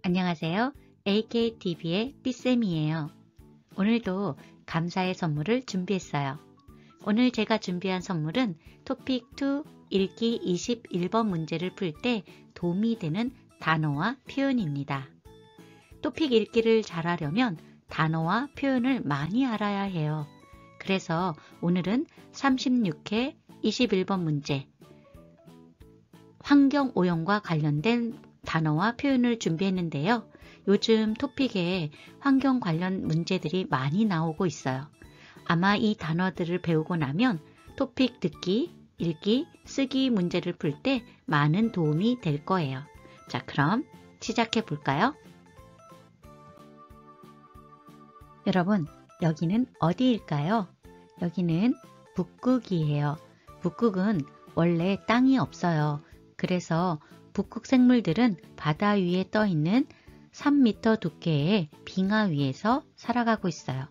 안녕하세요. AKTV의 삐쌤이에요. 오늘도 감사의 선물을 준비했어요. 오늘 제가 준비한 선물은 토픽2 읽기 21번 문제를 풀 때 도움이 되는 단어와 표현입니다. 토픽 읽기를 잘하려면 단어와 표현을 많이 알아야 해요. 그래서 오늘은 36회 21번 문제, 환경오염과 관련된 단어와 표현을 준비했는데요. 요즘 토픽에 환경 관련 문제들이 많이 나오고 있어요. 아마 이 단어들을 배우고 나면 토픽 듣기, 읽기, 쓰기 문제를 풀 때 많은 도움이 될 거예요. 자, 그럼 시작해 볼까요? 여러분, 여기는 어디일까요? 여기는 북극이에요. 북극은 원래 땅이 없어요. 그래서 북극 생물들은 바다 위에 떠 있는 3m 두께의 빙하 위에서 살아가고 있어요.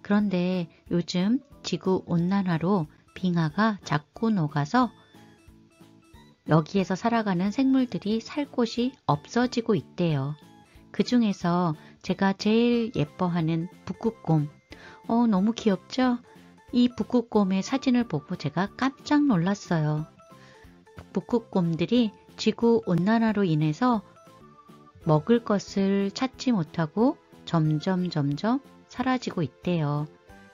그런데 요즘 지구 온난화로 빙하가 자꾸 녹아서 여기에서 살아가는 생물들이 살 곳이 없어지고 있대요. 그 중에서 제가 제일 예뻐하는 북극곰. 너무 귀엽죠? 이 북극곰의 사진을 보고 제가 깜짝 놀랐어요. 북극곰들이 지구 온난화로 인해서 먹을 것을 찾지 못하고 점점 사라지고 있대요.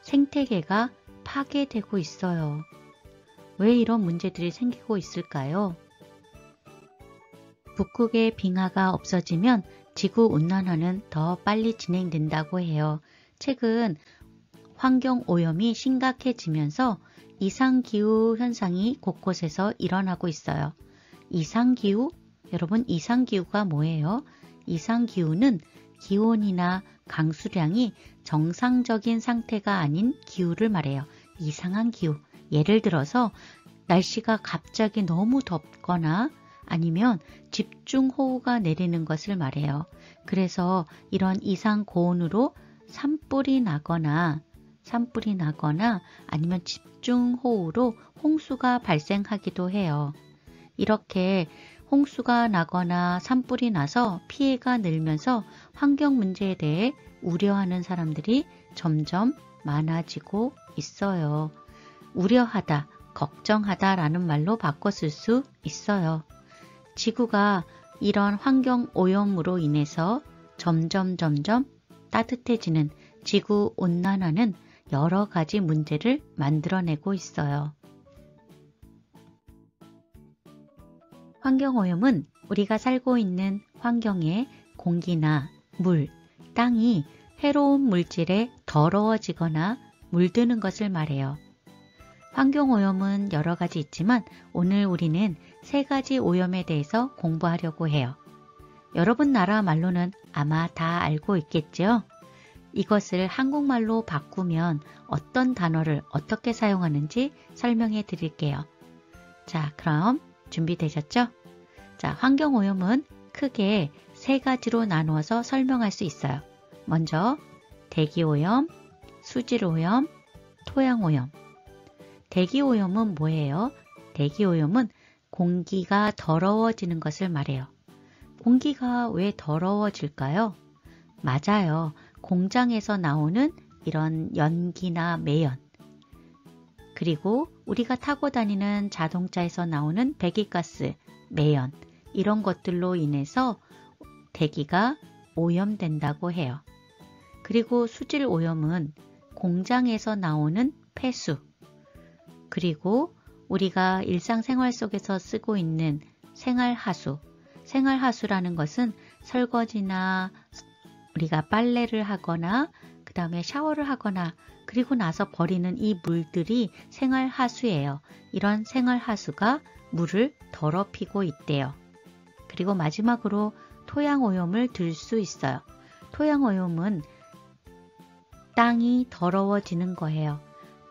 생태계가 파괴되고 있어요. 왜 이런 문제들이 생기고 있을까요? 북극의 빙하가 없어지면 지구 온난화는 더 빨리 진행된다고 해요. 최근 환경오염이 심각해지면서 이상기후 현상이 곳곳에서 일어나고 있어요. 이상기후? 여러분, 이상기후가 뭐예요? 이상기후는 기온이나 강수량이 정상적인 상태가 아닌 기후를 말해요. 이상한 기후. 예를 들어서 날씨가 갑자기 너무 덥거나 아니면 집중호우가 내리는 것을 말해요. 그래서 이런 이상 고온으로 산불이 나거나 아니면 집중호우로 홍수가 발생하기도 해요. 이렇게 홍수가 나거나 산불이 나서 피해가 늘면서 환경 문제에 대해 우려하는 사람들이 점점 많아지고 있어요. 우려하다, 걱정하다 라는 말로 바꿔 쓸 수 있어요. 지구가 이런 환경 오염으로 인해서 점점 따뜻해지는 지구 온난화는 여러 가지 문제를 만들어내고 있어요. 환경오염은 우리가 살고 있는 환경의 공기나 물, 땅이 해로운 물질에 더러워지거나 물드는 것을 말해요. 환경오염은 여러 가지 있지만 오늘 우리는 3가지 오염에 대해서 공부하려고 해요. 여러분 나라 말로는 아마 다 알고 있겠죠? 이것을 한국말로 바꾸면 어떤 단어를 어떻게 사용하는지 설명해 드릴게요. 자, 그럼 준비되셨죠? 자, 환경오염은 크게 3가지로 나누어서 설명할 수 있어요. 먼저 대기오염, 수질오염, 토양오염. 대기오염은 뭐예요? 대기오염은 공기가 더러워지는 것을 말해요. 공기가 왜 더러워질까요? 맞아요. 공장에서 나오는 이런 연기나 매연, 그리고 우리가 타고 다니는 자동차에서 나오는 배기가스, 매연, 이런 것들로 인해서 대기가 오염된다고 해요. 그리고 수질 오염은 공장에서 나오는 폐수, 그리고 우리가 일상생활 속에서 쓰고 있는 생활하수, 생활하수라는 것은 설거지나 우리가 빨래를 하거나 그 다음에 샤워를 하거나 그리고 나서 버리는 이 물들이 생활하수예요. 이런 생활하수가 물을 더럽히고 있대요. 그리고 마지막으로 토양오염을 들 수 있어요. 토양오염은 땅이 더러워지는 거예요.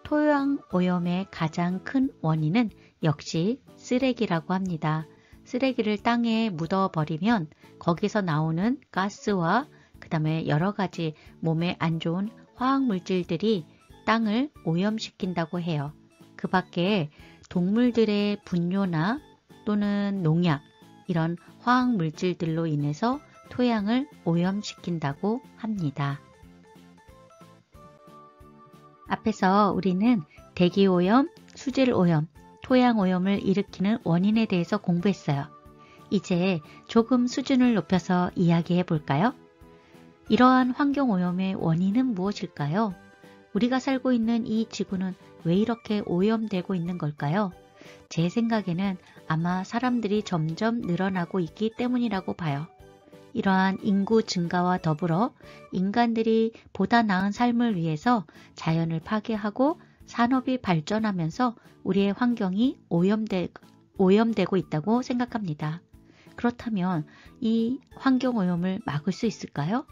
토양오염의 가장 큰 원인은 역시 쓰레기라고 합니다. 쓰레기를 땅에 묻어버리면 거기서 나오는 가스와 그 다음에 여러 가지 몸에 안 좋은 화학물질들이 땅을 오염시킨다고 해요. 그 밖에 동물들의 분뇨나 또는 농약, 이런 화학물질들로 인해서 토양을 오염시킨다고 합니다. 앞에서 우리는 대기오염, 수질오염, 토양오염을 일으키는 원인에 대해서 공부했어요. 이제 조금 수준을 높여서 이야기해 볼까요? 이러한 환경오염의 원인은 무엇일까요? 우리가 살고 있는 이 지구는 왜 이렇게 오염되고 있는 걸까요? 제 생각에는 아마 사람들이 점점 늘어나고 있기 때문이라고 봐요. 이러한 인구 증가와 더불어 인간들이 보다 나은 삶을 위해서 자연을 파괴하고 산업이 발전하면서 우리의 환경이 오염되고 있다고 생각합니다. 그렇다면 이 환경오염을 막을 수 있을까요?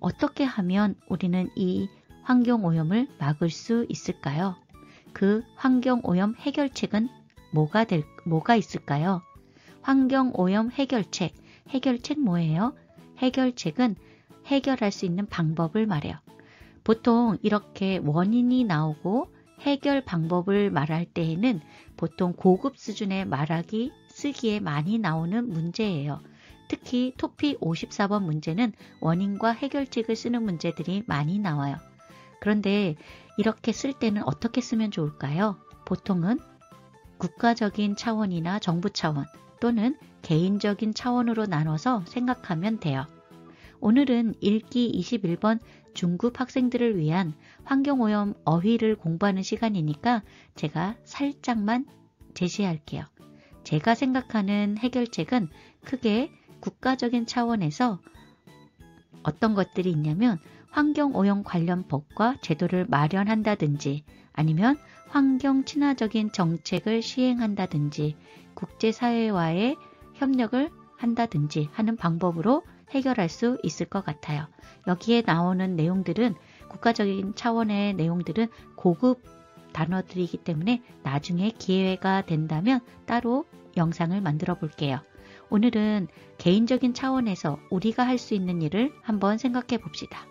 어떻게 하면 우리는 이 환경오염을 막을 수 있을까요? 그 환경오염 해결책은 뭐가 있을까요? 환경오염 해결책 뭐예요? 해결책은 해결할 수 있는 방법을 말해요. 보통 이렇게 원인이 나오고 해결 방법을 말할 때에는 보통 고급 수준의 말하기, 쓰기에 많이 나오는 문제예요. 특히 토픽 54번 문제는 원인과 해결책을 쓰는 문제들이 많이 나와요. 그런데 이렇게 쓸 때는 어떻게 쓰면 좋을까요? 보통은 국가적인 차원이나 정부 차원 또는 개인적인 차원으로 나눠서 생각하면 돼요. 오늘은 읽기 21번 중급 학생들을 위한 환경오염 어휘를 공부하는 시간이니까 제가 살짝만 제시할게요. 제가 생각하는 해결책은 크게 국가적인 차원에서 어떤 것들이 있냐면 환경오염 관련 법과 제도를 마련한다든지 아니면 환경 친화적인 정책을 시행한다든지 국제사회와의 협력을 한다든지 하는 방법으로 해결할 수 있을 것 같아요. 여기에 나오는 내용들은 국가적인 차원의 내용들은 고급 단어들이기 때문에 나중에 기회가 된다면 따로 영상을 만들어 볼게요. 오늘은 개인적인 차원에서 우리가 할 수 있는 일을 한번 생각해 봅시다.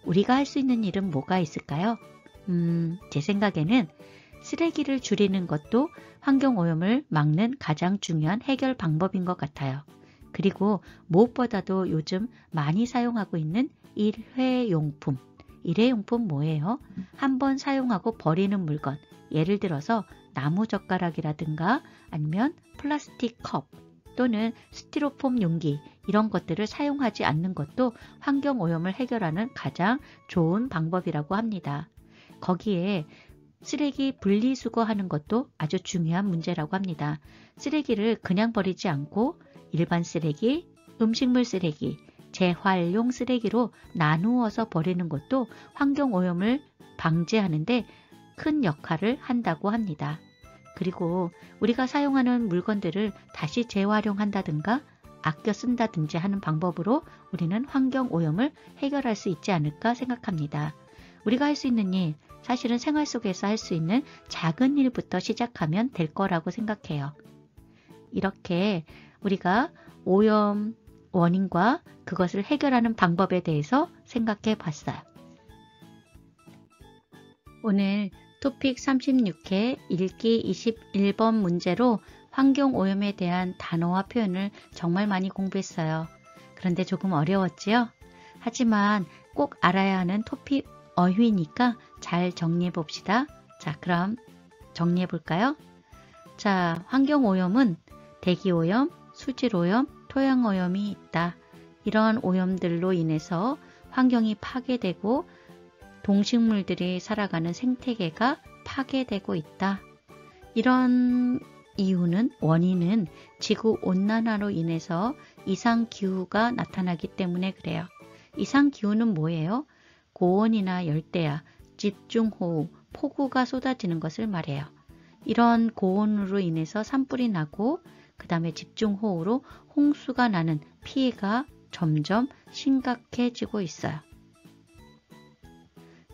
우리가 할 수 있는 일은 뭐가 있을까요? 제 생각에는 쓰레기를 줄이는 것도 환경오염을 막는 가장 중요한 해결 방법인 것 같아요. 그리고 무엇보다도 요즘 많이 사용하고 있는 일회용품. 일회용품 뭐예요? 한번 사용하고 버리는 물건. 예를 들어서 나무젓가락이라든가 아니면 플라스틱 컵 또는 스티로폼 용기 이런 것들을 사용하지 않는 것도 환경오염을 해결하는 가장 좋은 방법이라고 합니다. 거기에 쓰레기 분리수거하는 것도 아주 중요한 문제라고 합니다. 쓰레기를 그냥 버리지 않고 일반 쓰레기, 음식물 쓰레기, 재활용 쓰레기로 나누어서 버리는 것도 환경오염을 방지하는데 큰 역할을 한다고 합니다. 그리고 우리가 사용하는 물건들을 다시 재활용한다든가 아껴 쓴다든지 하는 방법으로 우리는 환경오염을 해결할 수 있지 않을까 생각합니다. 우리가 할 수 있는 일, 사실은 생활 속에서 할 수 있는 작은 일부터 시작하면 될 거라고 생각해요. 이렇게 우리가 오염 원인과 그것을 해결하는 방법에 대해서 생각해 봤어요. 오늘 토픽 36회 읽기 21번 문제로 환경오염에 대한 단어와 표현을 정말 많이 공부했어요. 그런데 조금 어려웠지요? 하지만 꼭 알아야 하는 토픽 어휘니까 잘 정리해 봅시다. 자, 그럼 정리해 볼까요? 자, 환경오염은 대기오염, 수질오염, 토양오염이 있다. 이러한 오염들로 인해서 환경이 파괴되고 동식물들이 살아가는 생태계가 파괴되고 있다. 이런 원인은 지구온난화로 인해서 이상기후가 나타나기 때문에 그래요. 이상기후는 뭐예요? 고온이나 열대야, 집중호우, 폭우가 쏟아지는 것을 말해요. 이런 고온으로 인해서 산불이 나고 그 다음에 집중호우로 홍수가 나는 피해가 점점 심각해지고 있어요.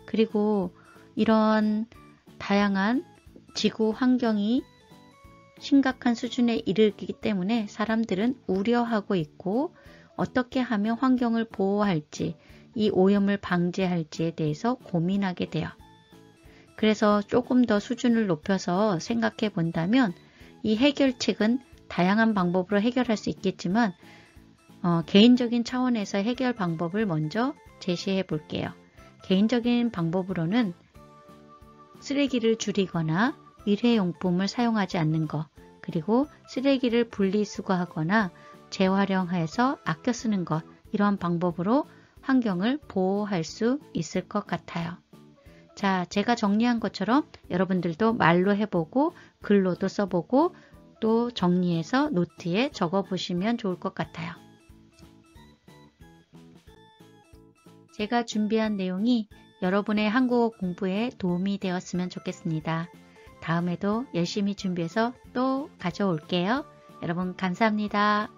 그리고 이런 다양한 지구 환경이 심각한 수준에 이르기 때문에 사람들은 우려하고 있고 어떻게 하면 환경을 보호할지 이 오염을 방지할지에 대해서 고민하게 돼요. 그래서 조금 더 수준을 높여서 생각해 본다면 이 해결책은 다양한 방법으로 해결할 수 있겠지만 개인적인 차원에서 해결 방법을 먼저 제시해 볼게요. 개인적인 방법으로는 쓰레기를 줄이거나 일회용품을 사용하지 않는 것, 그리고 쓰레기를 분리수거하거나 재활용해서 아껴 쓰는 것, 이런 방법으로 환경을 보호할 수 있을 것 같아요. 자, 제가 정리한 것처럼 여러분들도 말로 해보고 글로도 써보고 또 정리해서 노트에 적어보시면 좋을 것 같아요. 제가 준비한 내용이 여러분의 한국어 공부에 도움이 되었으면 좋겠습니다. 다음에도 열심히 준비해서 또 가져올게요. 여러분 감사합니다.